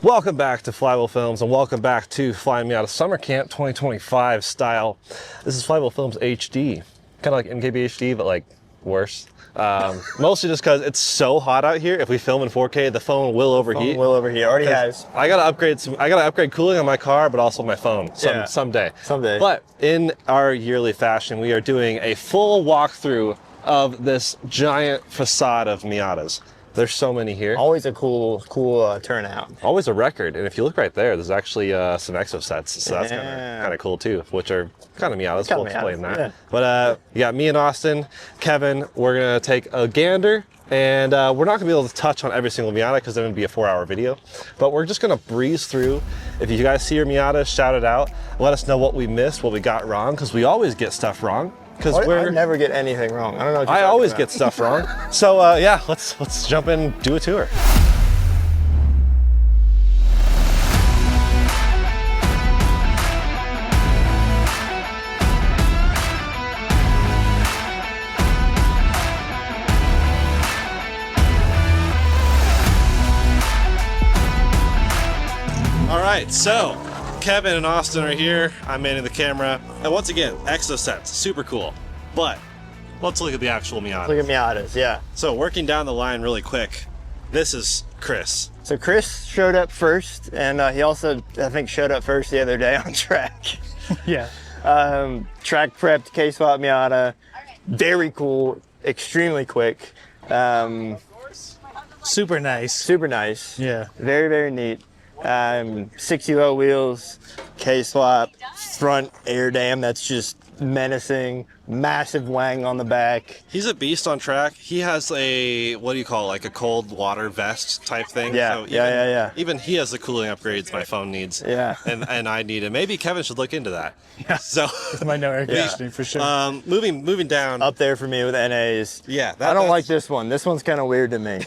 Welcome back to Flywheel Films and welcome back to Flyin Miata Summer Camp 2025 style. This is Flywheel Films HD, kind of like MKB HD, but like worse. Mostly just because it's so hot out here. If we film in 4K, the phone will overheat. Already has. I gotta upgrade cooling on my car, but also my phone someday. But in our yearly fashion, we are doing a full walkthrough of this giant facade of Miatas. There's so many here. Always a cool turnout. Always a record. And if you look right there, there's actually some Exocets. So that's kind of cool too, which are kind of Miatas. We'll explain that. Yeah. But you got me and Austin, Kevin. We're going to take a gander. And we're not going to be able to touch on every single Miata because then it'd be a 4-hour video. But we're just going to breeze through. If you guys see your Miata, shout it out. Let us know what we missed, what we got wrong, because we always get stuff wrong. I never get anything wrong. I don't know what I always get stuff wrong. So yeah, let's jump in and do a tour. All right, so Kevin and Austin are here. I'm manning the camera. And once again, Exocets, super cool. But let's look at the actual Miatas. Look at Miatas, yeah. So working down the line really quick, this is Chris. So Chris showed up first, and he also, I think, showed up first the other day on track. Yeah. Track prepped, K-swap Miata. Very cool, extremely quick. Super nice. Super nice. Yeah. Very, very neat. 60-low wheels, K-swap, front air dam that's just menacing, massive wang on the back. He's a beast on track. He has a, what do you call it, like a cold water vest type thing. Yeah, so even he has the cooling upgrades my phone needs. Yeah. And I need it. Maybe Kevin should look into that. Yeah. So with my no air conditioning for sure. Moving down. Up there for me with NAs. Yeah. I don't like this one. This one's kind of weird to me.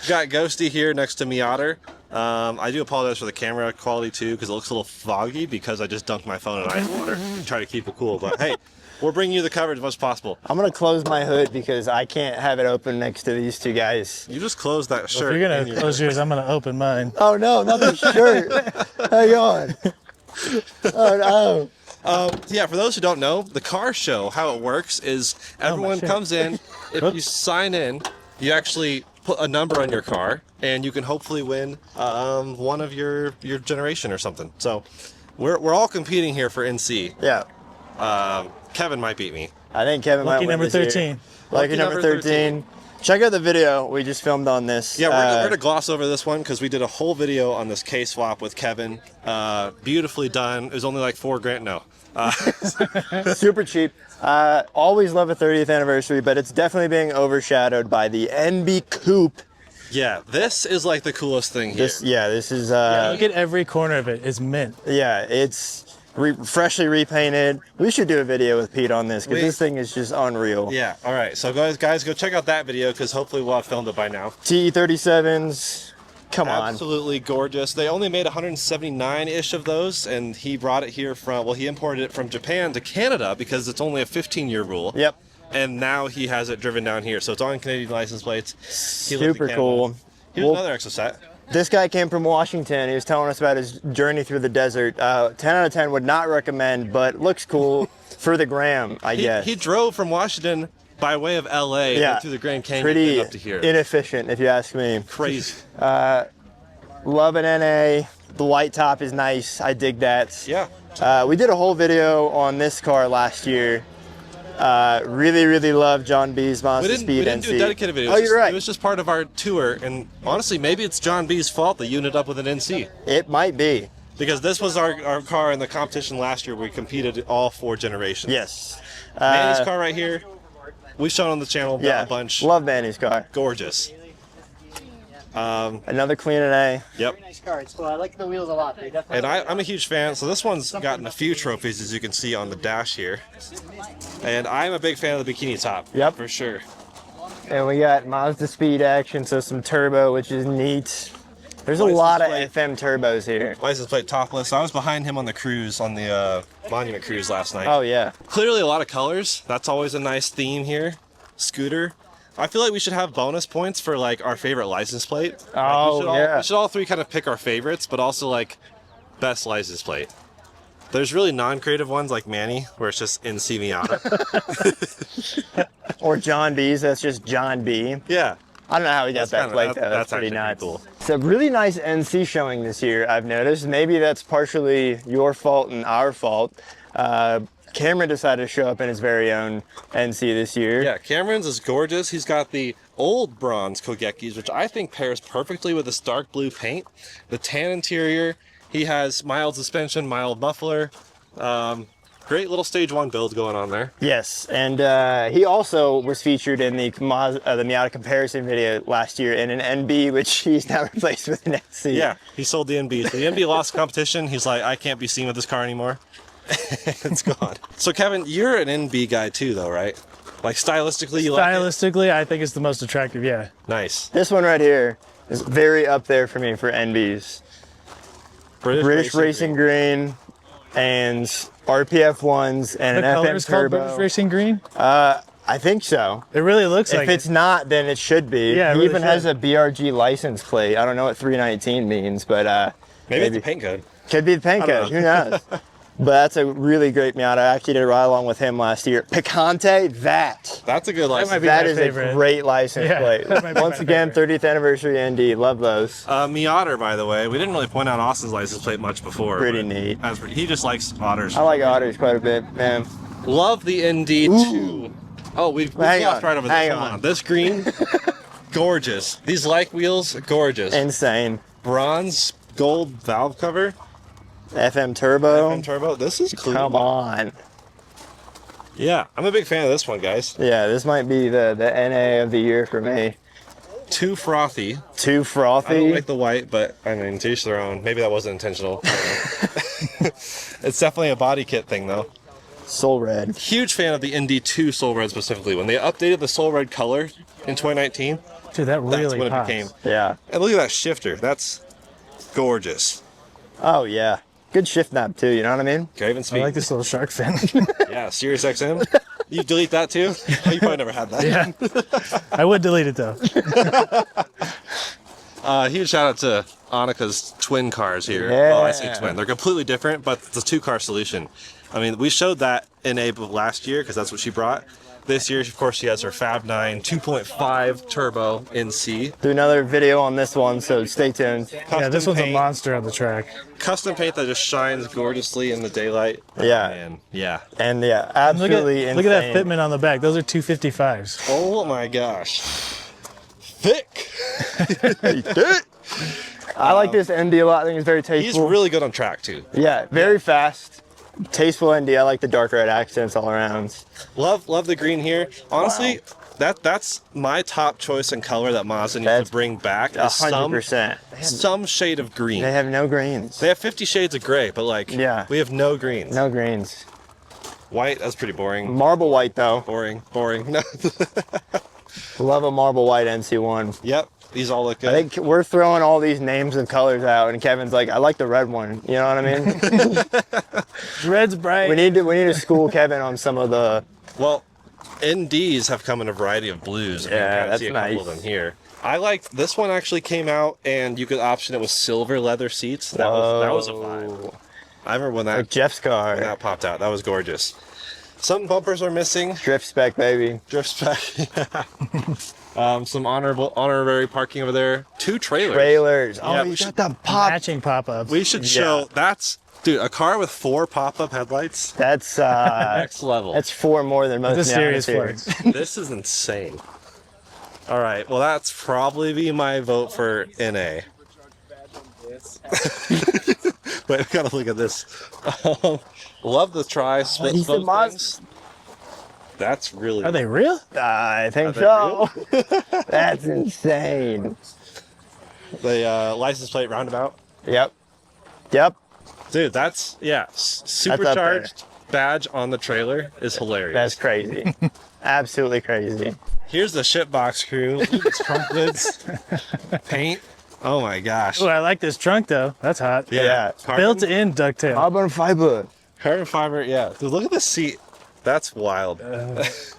Got Ghosty here next to Miata. I do apologize for the camera quality too, because it looks a little foggy because I just dunked my phone in ice water to try to keep it cool. But hey, we're bringing you the coverage as much as possible. I'm gonna close my hood because I can't have it open next to these two guys. You just closed that shirt. If you're gonna close yours, I'm gonna open mine. Oh no, not the shirt. Hang on. Oh no. Yeah, for those who don't know, the car show, how it works is everyone comes in. If you sign in, you actually put a number on your car, and you can hopefully win one of your generation or something. So we're all competing here for NC. Yeah. Kevin might beat me. I think Kevin might Lucky win number this year. 13. Lucky number 13. Check out the video we just filmed on this. Yeah, we're going to gloss over this one because we did a whole video on this K-swap with Kevin. Beautifully done. It was only like $4,000. No. Super cheap. Always love a 30th anniversary, but it's definitely being overshadowed by the NB Coupe. Yeah, this is like the coolest thing here. This is... Look at every corner of it. It's mint. Yeah, it's freshly repainted. We should do a video with Pete on this because this thing is just unreal. Yeah, all right. So guys, go check out that video because hopefully we'll have filmed it by now. TE37s. Come on. Absolutely gorgeous. They only made 179-ish of those, and he brought it here from, well, he imported it from Japan to Canada because it's only a 15-year rule. Yep. And now he has it driven down here. So it's on Canadian license plates. Super cool. Here's another Exocet. This guy came from Washington. He was telling us about his journey through the desert. 10 out of 10 would not recommend, but looks cool for the gram, I guess. He drove from Washington by way of LA through the Grand Canyon pretty up to here. Inefficient, if you ask me. Crazy. Love an NA. The white top is nice. I dig that. Yeah. We did a whole video on this car last year. Really love John B's Monster Speed NC. We didn't do a dedicated video. You're right. It was just part of our tour, and honestly, maybe it's John B's fault that you ended up with an NC. It might be. Because this was our car in the competition last year. We competed all 4 generations. Yes. Manny's car right here. We've shown on the channel a bunch. Love Manny's car. Gorgeous. Another clean NA. Yep. Nice car. It's cool. I like the wheels a lot. They definitely. And I'm a huge fan. So this one's gotten a few trophies, as you can see on the dash here. And I'm a big fan of the bikini top. Yep. For sure. And we got Mazda Speed action, so some turbo, which is neat. There's a lot of FM turbos here. License plate topless. I was behind him on the cruise, on the Monument cruise last night. Oh yeah. Clearly a lot of colors. That's always a nice theme here. Scooter. I feel like we should have bonus points for like our favorite license plate. Oh, We should all three kind of pick our favorites, but also like best license plate. There's really non-creative ones like Manny, where it's just NC Miata. Or John B's, that's just John B. Yeah. I don't know how he got that plate, though. That's pretty nuts. Cool. It's a really nice NC showing this year, I've noticed. Maybe that's partially your fault and our fault. Cameron decided to show up in his very own NC this year. Yeah, Cameron's is gorgeous. He's got the old bronze Kogekis, which I think pairs perfectly with this dark blue paint. The tan interior. He has mild suspension, mild muffler. Great little stage 1 build going on there. Yes, and he also was featured in the Miata comparison video last year in an NB, which he's now replaced with an NC. Yeah, he sold the NB. So the NB lost competition. He's like, I can't be seen with this car anymore. It's gone. So Kevin, you're an NB guy too, though, right? Like stylistically, you like it? Stylistically, I think it's the most attractive. Yeah. Nice. This one right here is very up there for me for NBs. British Racing Green and RPF ones and The an color FM is called Turbo. British Racing Green. I think so. It really looks like If it's not, then it should be. Yeah, it he really even has should. a BRG license plate. I don't know what 319 means, but Maybe it's a paint code. could be the paint code. Who knows? But that's a really great Miata. I actually did a ride along with him last year. Picante, That's a good license. might be that my is favorite. a great license Yeah, plate. that might be Once my again, favorite. 30th anniversary ND. Love those. Miata, by the way, we didn't really point out Austin's license plate much before. Pretty but neat. He just likes otters. I like otters quite a bit, man. Love the ND2. Oh, we've Hang lost on, right over hang this. Hold on. on. This green, gorgeous. These like wheels, gorgeous. Insane. Bronze, gold valve cover, FM Turbo. FM turbo. This is cool. Come on. Yeah, I'm a big fan of this one, guys. Yeah, this might be the NA of the year for me. Too frothy. Too I frothy. don't like the white, but I mean, to each their own. Maybe that wasn't intentional. I don't know. It's definitely a body kit thing, though. Soul Red. Huge fan of the ND2 Soul Red specifically. When they updated the Soul Red color in 2019, Dude, that that's really when it pops. became. Yeah. And look at that shifter. That's gorgeous. Oh, yeah. Good shift knob, too. You know what I mean? Okay, even I speed. like this little shark fin. Yeah, Sirius XM. You delete that too? Oh, you probably never had that. Yeah. I would delete it though. Huge shout out to Annika's twin cars here. Yeah. Well, I say twin. They're completely different, but it's a 2-car solution. I mean, we showed that in April last year because that's what she brought. This year, of course, she has her Fab 9 2.5 turbo NC. Do another video on this one, so stay tuned. Yeah, this one's a monster on the track. Custom paint that just shines gorgeously in the daylight. Yeah. Man, yeah. And yeah, absolutely Look at that insane. fitment on the back. Those are 255s. Oh my gosh. Thick. I like this ND a lot. I think it's very He's tasteful. really good on track too. Yeah, very fast. Tasteful ND. I like the dark red accents all around. Love the green here. Honestly, that's my top choice in color that Mazda needs That's to bring back. Is 100%. some shade of green. They have no greens. They have 50 shades of gray, but like, Yeah. we have no greens. No greens. White, that's pretty boring. Marble white, though. Boring. No. Love a marble white NC1. Yep, these all look good. I think we're throwing all these names and colors out, and Kevin's like, I like the red one. You know what I mean? Red's bright. we need to school Kevin on some of the. Well, NDs have come in a variety of blues. Yeah, you can that's see a couple of nice. them here. I liked this one. Actually came out, and you could option it with silver leather seats. That was a vibe. I remember when Like Jeff's car. that popped out. That was gorgeous. Some bumpers are missing. Drift spec, baby. Drift spec. Some honorary parking over there. 2 trailers. Trailers. Oh, Yeah, you we got should- the pop. Matching pop-ups. We should show that's dude a car with 4 pop-up headlights. That's Next level. that's 4 more than most This serious Miatas here. flex. This is insane. All right. Well, that's probably be my vote for NA. Wait, we gotta look at this. Love the tri-split He said spoke things. That's really. Are they real? I think they so. That's insane. the license plate roundabout? Yep. Yep. Dude, that's supercharged badge on the trailer is hilarious. That's crazy. Absolutely crazy. Here's the shipbox crew. Look at this trunk lids, paint. Oh my gosh. Oh, I like this trunk though. That's hot. Yeah. Carbon- Built-in ducktail. Carbon fiber. Carbon fiber. Yeah. Dude, look at the seat. That's wild. This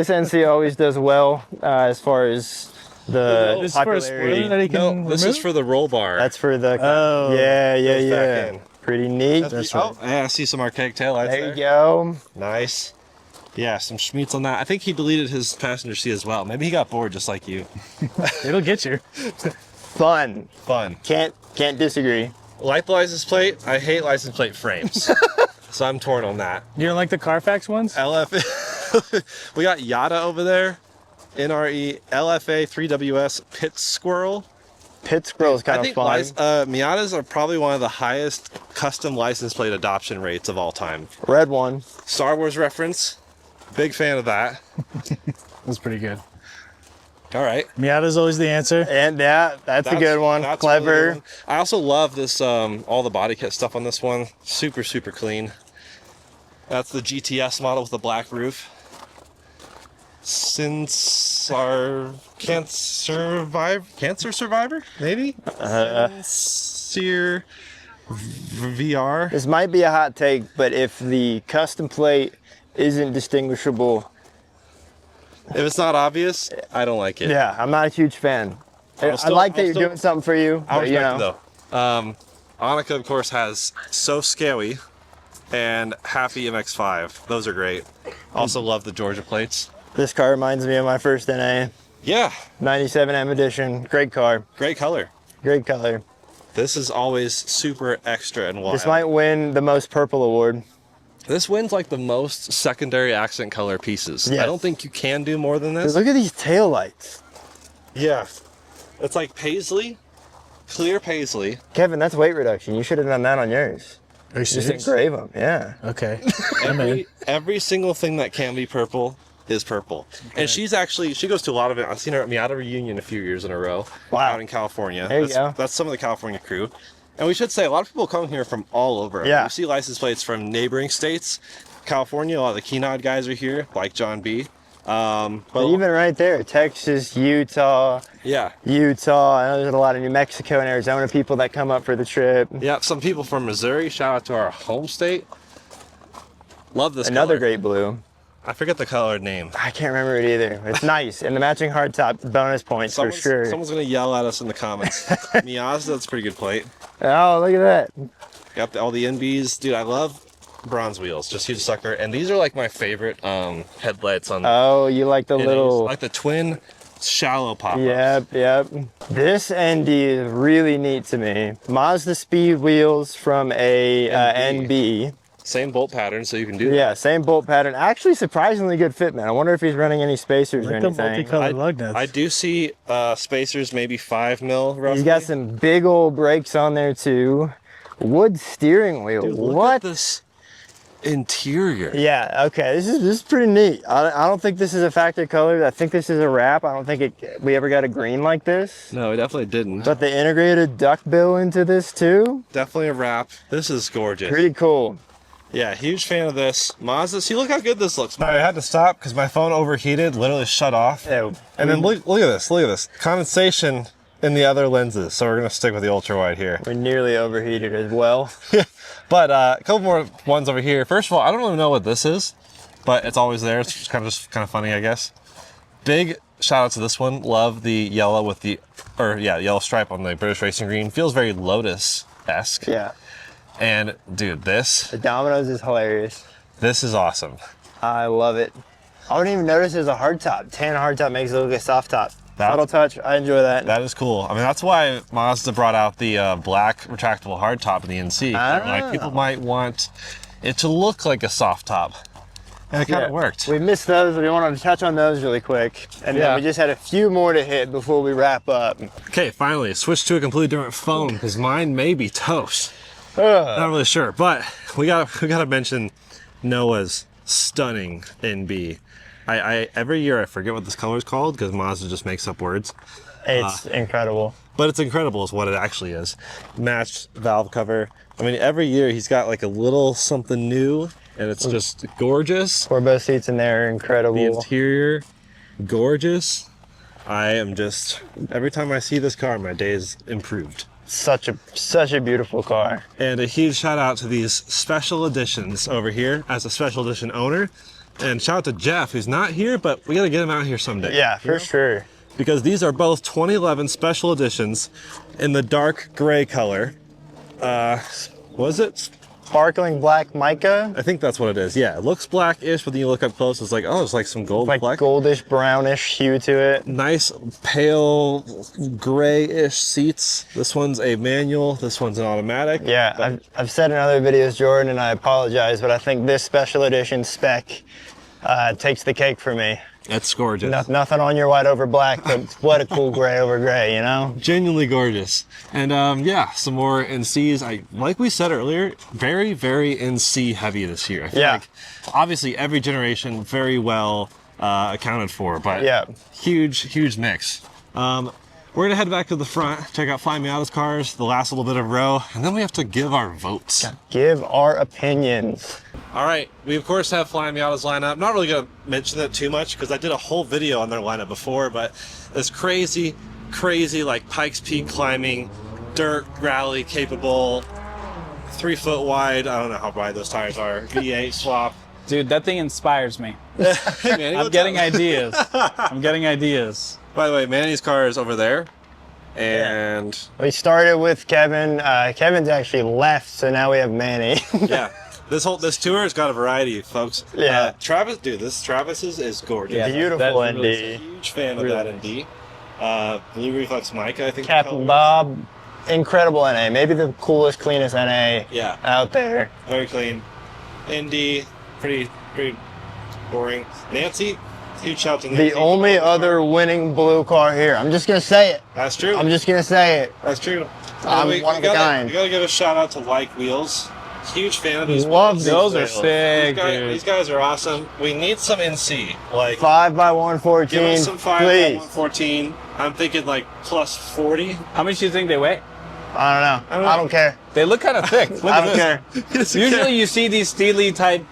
NC always does well as far as the This is for a popularity. spoiler that he can No, this is remove? for the roll bar. That's for the Oh. yeah. Goes back in. Pretty neat. That's Oh, yeah, I see some archaic taillights There there. you go. Nice. Yeah, some Schmeats on that. I think he deleted his passenger seat as well. Maybe he got bored just like you. It'll get you. Fun. Fun. Can't disagree. Like the license plate, I hate license plate frames. So I'm torn on that. You don't like the Carfax ones? LFA. We got Yada over there. NRE, LFA, 3WS, Pit Squirrel. Pit Squirrel is kind I of think fun. Miatas are probably one of the highest custom license plate adoption rates of all time. Red one. Star Wars reference. Big fan of that. That's pretty good. All right. Miata's always the answer. And yeah, that's a good one. That's a Clever. really good one. I also love this, all the body kit stuff on this one. Super, super clean. That's the GTS model with the black roof. Since our cancer survivor, maybe? Sincere VR. This might be a hot take, but if the custom plate isn't distinguishable, If it's not obvious, I don't like it. yeah, I'm not a huge fan. I still- like that I'll you're still- doing something for you, I'll but you respect know. it though. Annika, of course, has So Scary and Happy MX-5. Those are great. Also love the Georgia plates. This car reminds me of my first NA. Yeah, 97 M edition. Great car. great color. Great color. This is always super extra and wild. This might win the most purple award. This wins like the most secondary accent color pieces. Yes. I don't think you can do more than this. Look at these taillights. Yeah. It's like paisley, clear paisley. Kevin, that's weight reduction. You should have done that on yours. Are you Just serious? engrave them. Yeah. Okay. I'm in. Every single thing that can be purple is purple. And she goes to a lot of it. I've seen her at Miata Reunion a few years in a row. Wow. Out in California. There you that's, go. That's some of the California crew. And we should say a lot of people come here from all over. Yeah. We see license plates from neighboring states. California, a lot of the Keynote guys are here, like John B. But even right there, Texas, Utah. Yeah. I know there's a lot of New Mexico and Arizona people that come up for the trip. Yeah, some people from Missouri. Shout out to our home state. Love this Another color. great blue. I forget the color name. I can't remember it either. It's nice. And the matching hardtop bonus points for sure. Someone's gonna yell at us in the comments. Miata, that's a pretty good plate. Oh, look at that. Got all the NBs. Dude, I love bronze wheels. Just huge sucker. And these are like my favorite headlights on Oh, you like the NAs. little... Like the twin shallow pop-ups. Yep. This ND is really neat to me. Mazda speed wheels from a NB. Same bolt pattern, so you can do that. Yeah, same bolt pattern. Actually, surprisingly good fitment. I wonder if he's running any spacers or Like the anything. multicolored lug nuts. I do see spacers, maybe 5 mil roughly. He's got some big old brakes on there too. Wood steering wheel. Dude, look what? at this interior. Yeah. Okay. This is pretty neat. I don't think this is a factory color. I think this is a wrap. I don't think we ever got a green like this. No, we definitely didn't. But they integrated duckbill into this too. Definitely a wrap. This is gorgeous. Pretty cool. Yeah, huge fan of this. Mazda, see, look how good this looks. I had to stop because my phone overheated, literally shut off. Yeah. And then look at this. Condensation in the other lenses. So we're going to stick with the ultra wide here. We're nearly overheated as well. But a couple more ones over here. First of all, I don't really know what this is, but it's always there. It's kind of funny, I guess. Big shout out to this one. Love the yellow with yellow stripe on the British Racing Green. Feels very Lotus-esque. Yeah. And dude, The Domino's is hilarious. this is awesome. I love it. I wouldn't even notice there's a hardtop. Tan hardtop makes it look like a soft top. Subtle touch. I enjoy that. That is cool. I mean, that's why Mazda brought out the black retractable hardtop in the NC. Like, people might want it to look like a soft top. And it kind of worked. We missed those. We wanted to touch on those really quick. And then we just had a few more to hit before we wrap up. Okay, finally, switch to a completely different phone because mine may be toast. Not really sure, but we gotta mention Noah's stunning NB. I every year I forget what this color is called because Mazda just makes up words. It's incredible. But it's incredible is what it actually is. Matched valve cover. I mean, every year he's got like a little something new and it's just gorgeous. Turbo seats in there are incredible. The interior, gorgeous. I am just, every time I see this car, my day is improved. such a beautiful car. And a huge shout out to these special editions over here as a special edition owner. And shout out to Jeff, who's not here, but we got to get him out here someday. Yeah, for sure. Because these are both 2011 special editions in the dark gray color. Was it? Sparkling black mica. I think that's what it is. Yeah, it looks blackish, but then you look up close, it's like, oh, it's like some gold Like fleck. goldish, brownish hue to it. Nice pale grayish seats. This one's a manual. This one's an automatic. Yeah, I've said in other videos, Jordan, and I apologize, but I think this special edition spec takes the cake for me. It's gorgeous. Nothing on your white over black, but what a cool gray over gray, you know? Genuinely gorgeous. And yeah, some more NCs. Like we said earlier, very, very NC heavy this year. I feel like obviously every generation very well accounted for, but huge mix. We're gonna head back to the front, check out Flyin Miata's cars, the last little bit of row, and then we have to give our votes. Give our opinions. All right, we of course have Flyin Miata's lineup. Not really gonna mention it too much because I did a whole video on their lineup before, but this crazy like Pikes Peak climbing, dirt rally capable, 3 foot wide. I don't know how wide those tires are. V8 swap. Dude, that thing inspires me. Hey, Manny, I'm getting ideas. I'm getting ideas. By the way, Manny's car is over there, and We started with Kevin. Kevin's actually left, so now we have Manny. yeah. This tour has got a variety, folks. Yeah. Travis, dude, this Travis's is gorgeous. Yeah. Beautiful That's ND. really Huge fan of that ND. Blue Reflex Mica, I think. the Captain color Bob, incredible NA. Maybe the coolest, cleanest NA Yeah. out there. Very clean. ND, pretty boring. Nancy, huge shout to Nancy. The only other winning blue car here. I'm just gonna say it. That's true. I'm just gonna say it. That's true. I'm we one of a kind. We gotta give a shout out to Like Wheels. Huge fan of these. Love wheels. these Those are wheels. sick, These guys are awesome. We need some NC. Like 5x114. give us some 5 please. 114. I'm thinking like plus 40. How much do you think they weigh? I don't know. I don't care. They look kind of thick. Look I at don't this. care. Usually you see these Steely type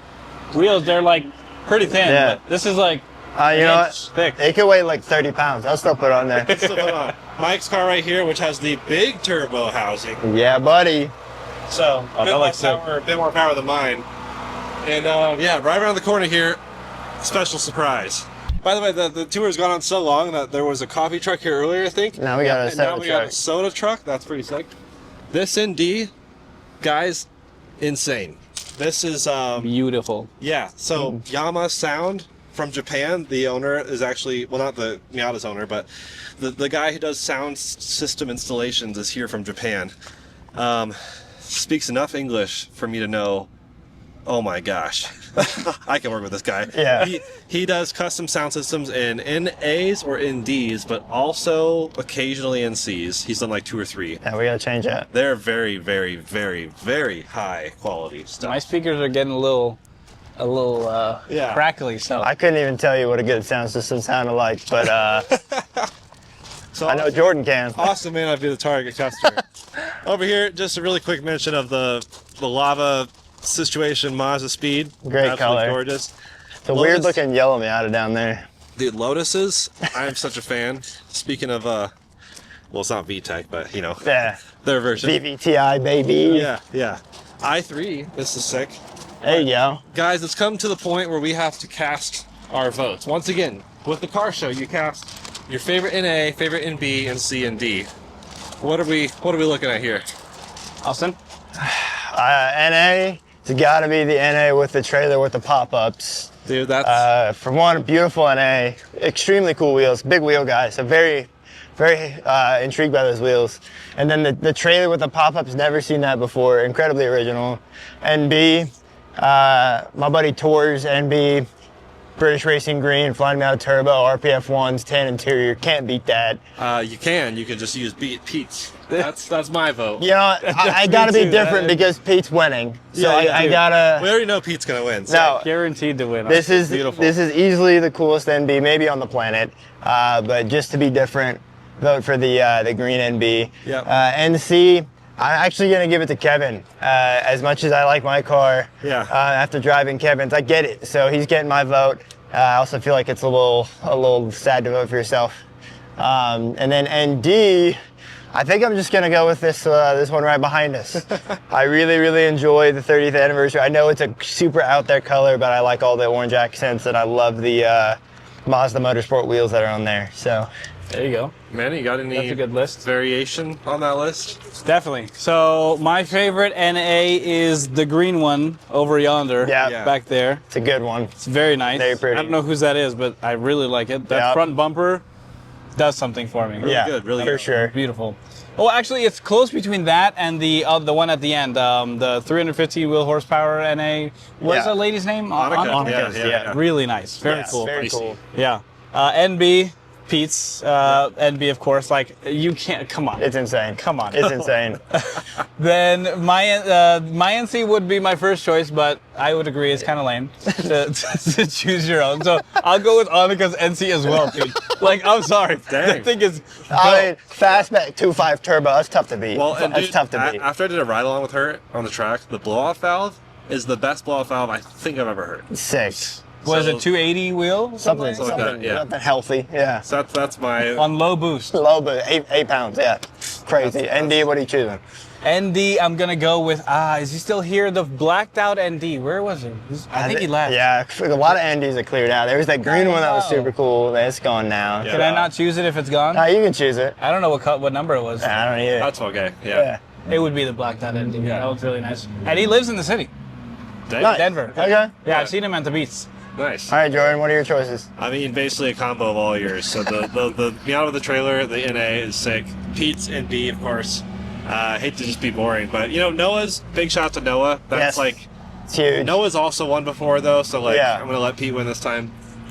wheels, they're like pretty thin. Yeah. But this is like You know what? thick. It could weigh like 30 pounds. I'll still put it on there. So hold on. Mike's car right here, which has the big turbo housing. Yeah, buddy. So a bit, that less looks power, a bit more power than mine. And yeah, right around the corner here, special surprise. By the way, the tour has gone on so long that there was a coffee truck here earlier, I think. Now we got a and soda now we got a truck. soda truck. That's pretty sick. This ND, guys, insane. This is Beautiful. yeah. So Yama Sound from Japan. The owner is actually, well, not the Miata's owner, but the guy who does sound system installations is here from Japan. Speaks enough English for me to know, oh my gosh, I can work with this guy. Yeah. He does custom sound systems in NAs or NDs, but also occasionally NCs. He's done like 2 or 3. Yeah, we gotta change that. They're very, very, very, very high quality stuff. My speakers are getting a little Yeah. crackly, so I couldn't even tell you what a good sound system sounded like, but So I know Jordan can. Austin may not be the target customer. Over here, just a really quick mention of the lava situation, Mazda Speed. Great Absolutely color. Gorgeous. It's a weird looking yellow Miata down there. Dude, Lotuses, I'm such a fan. Speaking of, well, it's not VTEC, but you know, Yeah. their version. VVTI, baby. Yeah. i3, this is sick. There you go. Guys, it's come to the point where we have to cast our votes. Once again, with the car show, you cast your favorite NA, favorite NB, and C and D. What are we looking at here? Austin. NA, it's gotta be the NA with the trailer with the pop-ups. Dude, that's For one, beautiful NA, extremely cool wheels, big wheel guys. So very intrigued by those wheels. And then the trailer with the pop-ups, never seen that before, incredibly original. NB, my buddy Tours NB, British Racing Green, Flyin Miata Turbo, RPF 1s, tan interior, can't beat that. you can just use Pete's. That's my vote. You know, I gotta be too, different because Pete's winning. So I dude. gotta. We already know Pete's gonna win. So. No, Guaranteed to win. this is beautiful. This is easily the coolest NB maybe on the planet. But just to be different, vote for the green NB. Yep. NC, I'm actually gonna give it to Kevin. As much as I like my car, Yeah. after driving Kevin's, I get it. So he's getting my vote. I also feel like it's a little sad to vote for yourself. And then ND, I think I'm just gonna go with this this one right behind us. I really enjoy the 30th anniversary. I know it's a super out there color, but I like all the orange accents, and I love the Mazda Motorsport wheels that are on there. So There you go. Manny, you got any That's a good list. variation on that list? Definitely. So my favorite NA is the green one over yonder. Yeah. Back there. it's a good one. It's very nice. Very pretty. I don't know whose that is, but I really like it. That Yeah. front bumper does something for me. Yeah, good, really for good. sure. Beautiful. Oh, actually, it's close between that and the one at the end, the 350 wheel horsepower NA. What is Yeah. the lady's name? Annika. Yeah. Really nice. Very Yes, cool. very Icy. cool. Yeah. NB, Pete's, NB, of course. Like, you can't, come on. It's insane. Come on. It's insane. Then my NC would be my first choice, but I would agree it's kind of lame to choose your own. So I'll go with Annika's NC as well, Pete. Like, I'm sorry. Dang. That thing is. I mean, fastback 2.5 turbo. That's tough to beat. Well, and that's dude, tough to beat. after I did a ride along with her on the track, the blow-off valve is the best blow-off valve I think I've ever heard. Sick. Was So- it 280 wheel? Something, like that, yeah. something healthy. Yeah. So that's my On low boost. Low, but 8 pounds. Yeah. Crazy. ND, what are you choosing? ND, I'm gonna go with, is he still here? The blacked out ND. Where was he? I think he left. Yeah, a lot of NDs are cleared out. There was that green one that was super cool. It's gone now. Yeah. Can I not choose it if it's gone? No, you can choose it. I don't know what number it was. I don't either. that's okay. Yeah. It would be the blacked out ND. Yeah, that was really nice. And he lives in the city, Dang. Nice. Denver. Okay. Yeah, I've seen him at the beats. Nice. All right, Jordan, what are your choices? I mean, basically a combo of all yours. So the Miata with the trailer, the NA is sick. Pete's NB, of course. I hate to just be boring, but Noah's, big shout to Noah. That's Yes. like, It's huge. Noah's also won before though, so like, Yeah. I'm gonna let Pete win this time.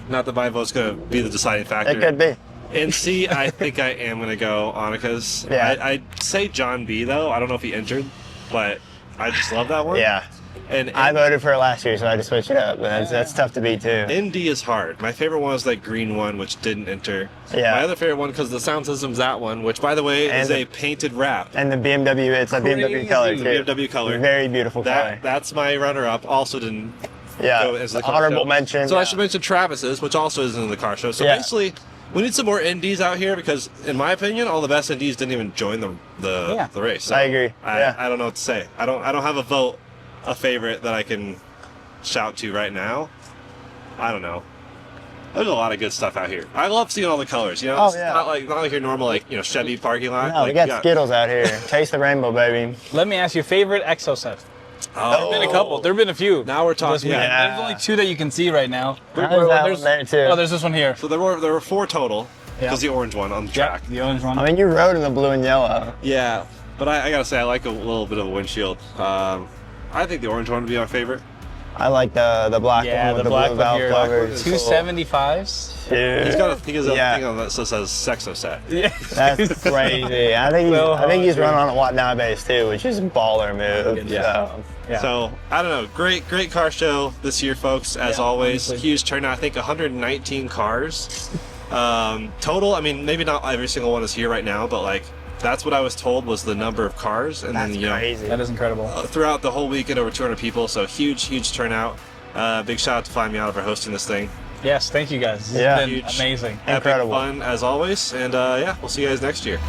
Not that my vote's gonna be the deciding factor. It could be. NC, I think I am gonna go Annika's. Yeah. I'd say John B though. I don't know if he entered, but I just love that one. Yeah. And I voted for it last year, so I had to switch it up. But that's tough to beat, too. ND is hard. My favorite one is that green one, which didn't enter. Yeah. My other favorite one, because the sound system's that one, which, by the way, is And a painted wrap. And the BMW, it's a BMW color, too. BMW color. Very beautiful color. That's my runner-up. Also didn't Yeah. go as the car Honorable show. mention. So yeah. I should mention Travis's, which also isn't in the car show. So Yeah. basically, we need some more NDs out here because, in my opinion, all the best NDs didn't even join the race. So I agree. Yeah. I don't know what to say. I don't have a vote, a favorite that I can shout to right now. I don't know. There's a lot of good stuff out here. I love seeing all the colors. Oh, It's yeah. not like your normal Chevy parking lot. No, we Like, got Skittles out here. Taste the rainbow, baby. Let me ask you, favorite Exocet? Oh, There've been a couple. There've been a few. Now we're talking. This weekend. Yeah. There's only 2 that you can see right now. There's that one there, too. Oh, there's this one here. So there were 4 total. Yeah. Because the orange one on the track. Yep, the orange one. I mean, you rode in the blue and yellow. Yeah, but I gotta say I like a little bit of a windshield. I think the orange one would be my favorite. I like the black yeah, one with the the black blue one valve here. cover. 275s. Dude. He's got a Yeah. thing on that that says Exocets. Yeah. That's crazy. I think he's run on a Watanabe too, which is a baller move. Yeah. So. Yeah. So I don't know. Great car show this year, folks. As Yeah, always, honestly. huge turnout. I think 119 cars total. I mean, maybe not every single one is here right now, but like that's what I was told was the number of cars, and That's then crazy. That is incredible. throughout the whole weekend, over 200 people. So huge turnout. Big shout out to Flyin Miata for hosting this thing. Yes, thank you guys. This Yeah. has been Huge. amazing. Epic Incredible. fun as always, and yeah, we'll see you guys next year.